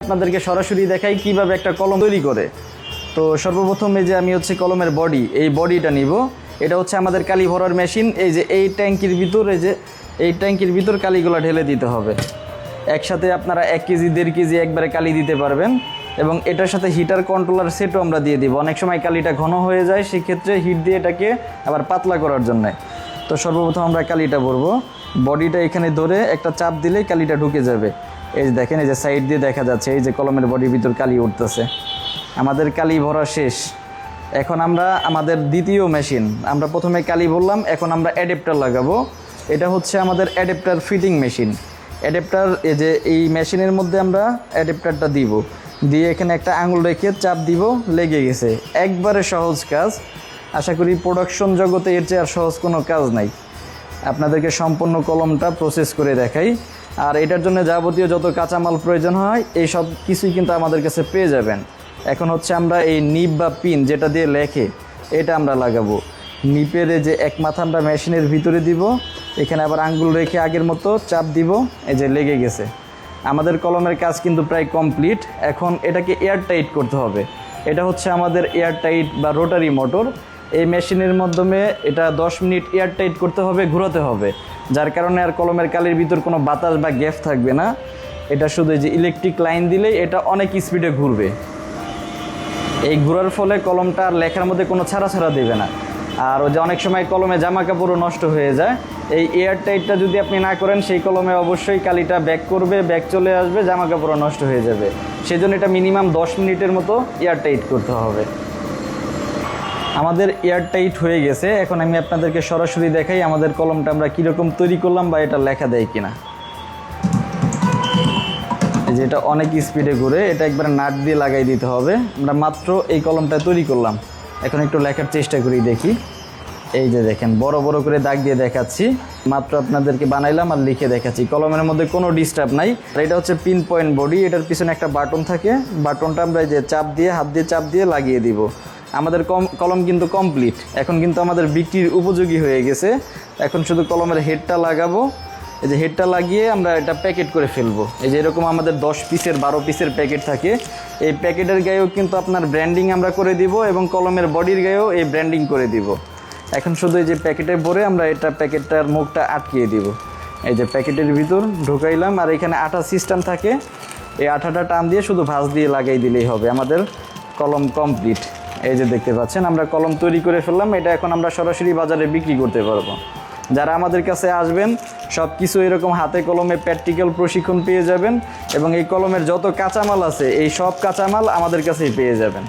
আপনাদেরকে সরাসরি দেখাই কিভাবে একটা কলম তৈরি করে। তো সর্বপ্রথম এই যে আমি হচ্ছে কলমের বডি, এই বডিটা নিব। এটা হচ্ছে আমাদের কালি ভরার মেশিন। এই যে এই ট্যাঙ্কির ভিতর, এই ট্যাঙ্কির ভিতর কালিগুলো ঢেলে দিতে হবে। একসাথে আপনারা 1 কেজি 1.5 কেজি একবারে কালি দিতে পারবেন। এবং এটার সাথে হিটার কন্ট্রোলার সেটও আমরা দিয়ে দিব। অনেক সময় কালিটা ঘন হয়ে যায়, সেক্ষেত্রে হিট দিয়ে এটাকে আবার পাতলা করার জন্য। তো সর্বপ্রথম আমরা কালিটা ভরবো। বডিটা এখানে ধরে একটা চাপ দিলেই কালিটা ঢুকে যাবে। এই যে দেখেন, এই যে সাইড দিয়ে দেখা যাচ্ছে এই যে কলমের বডির ভিতর কালি উঠতেছে। আমাদের কালি ভরা শেষ। এখন আমরা আমাদের দ্বিতীয় মেশিন, আমরা প্রথমে কালি ভরলাম, এখন আমরা অ্যাডাপ্টার লাগাবো। এটা হচ্ছে আমাদের অ্যাডাপ্টার ফিটিং মেশিন। অ্যাডাপ্টার এই যে এই মেশিনের মধ্যে আমরা অ্যাডাপ্টারটা দিব, দিয়ে এখানে একটা আঙুল রেখে চাপ দিব, লেগে গেছে। একবারে সহজ কাজ। আশা করি প্রোডাকশন জগতে এর চেয়ে আর সহজ কোনো কাজ নাই। আপনাদেরকে সম্পূর্ণ কলমটা প্রসেস করে দেখাই। আর এটার জন্য যাবতীয় যত কাঁচামাল প্রয়োজন হয় এই সব কিছুই কিন্তু আমাদের কাছে পেয়ে যাবেন। এখন হচ্ছে আমরা এই নিপ বা পিন যেটা দিয়ে লেখে, এটা আমরা লাগাবো। নিপের যে এক মাথা আমরা মেশিনের ভিতরে দিব, এখানে আবার আঙ্গুল রেখে আগের মতো চাপ দিব, এই যে লেগে গেছে। আমাদের কলমের কাজ কিন্তু প্রায় কমপ্লিট। এখন এটাকে এয়ার টাইট করতে হবে। এটা হচ্ছে আমাদের এয়ার টাইট বা রোটারি মোটর। এই মেশিনের মাধ্যমে এটা 10 মিনিট এয়ার টাইট করতে হবে, ঘোরাতে হবে, যার কারণে আর কলমের কালির ভিতর কোনো বাতাস বা গ্যাপ থাকবে না। এটা শুধু যে ইলেকট্রিক লাইন দিলেই এটা অনেক স্পিডে ঘুরবে। এই ঘোরার ফলে কলমটা আর লেখার মধ্যে কোনো ছাড়া দেবে না। আর ওই যে অনেক সময় কলমে জামা কাপড়ও নষ্ট হয়ে যায়, এই এয়ার টাইটটা যদি আপনি না করেন সেই কলমে অবশ্যই কালিটা ব্যাক করবে, ব্যাক চলে আসবে, জামা কাপড়ও নষ্ট হয়ে যাবে। সেই জন্য এটা মিনিমাম 10 মিনিটের মতো এয়ার টাইট করতে হবে। আমাদের এয়ার টাইট হয়ে গেছে। এখন আমি আপনাদেরকে সরাসরি দেখাই আমাদের কলমটা আমরা কীরকম তৈরি করলাম বা এটা লেখা দেয় কিনা। এই যে এটা অনেক স্পিডে ঘুরে, এটা একবারে নাট দিয়ে লাগাই দিতে হবে। আমরা মাত্র এই কলমটা তৈরি করলাম। এখন একটু লেখার চেষ্টা করি, দেখি। এই যে দেখেন, বড় বড় করে দাগ দিয়ে দেখাচ্ছি। মাত্র আপনাদেরকে বানাইলাম আর লিখে দেখাচ্ছি। কলমের মধ্যে কোনো ডিস্টার্ব নাই। আর এটা হচ্ছে পিন পয়েন্ট বডি। এটার পিছনে একটা বাটন থাকে, বাটনটা আমরা এই যে চাপ দিয়ে, হাত দিয়ে চাপ দিয়ে লাগিয়ে দিব। আমাদের কলম কিন্তু কমপ্লিট। এখন কিন্তু আমাদের বিক্রির উপযোগী হয়ে গেছে। এখন শুধু কলমের হেডটা লাগাবো। এই যে হেডটা লাগিয়ে আমরা এটা প্যাকেট করে ফেলবো। এই যে এরকম আমাদের 10 পিসের 12 পিসের প্যাকেট থাকে। এই প্যাকেটের গায়েও কিন্তু আপনার ব্র্যান্ডিং আমরা করে দিব এবং কলমের বডির গায়েও এই ব্র্যান্ডিং করে দিব। এখন শুধু এই যে প্যাকেটে ভরে আমরা এটা প্যাকেটটার মুখটা আটকিয়ে দিব। এই যে প্যাকেটের ভিতর ঢুকাইলাম। আর এখানে আঠা সিস্টেম থাকে, এই আঠাটা টান দিয়ে শুধু ভাঁজ দিয়ে লাগাই দিলেই হবে। আমাদের কলম কমপ্লিট। এই যে দেখতে পাচ্ছেন আমরা কলম তৈরি করে ফেললাম। এটা এখন আমরা সরাসরি বাজারে বিক্রি করতে পারবো। যারা আমাদের কাছে আসবেন সব কিছু এরকম হাতে কলমে প্র্যাকটিক্যাল প্রশিক্ষণ পেয়ে যাবেন এবং এই কলমের যত কাঁচামাল আছে এই সব কাঁচামাল আমাদের কাছেই পেয়ে যাবেন।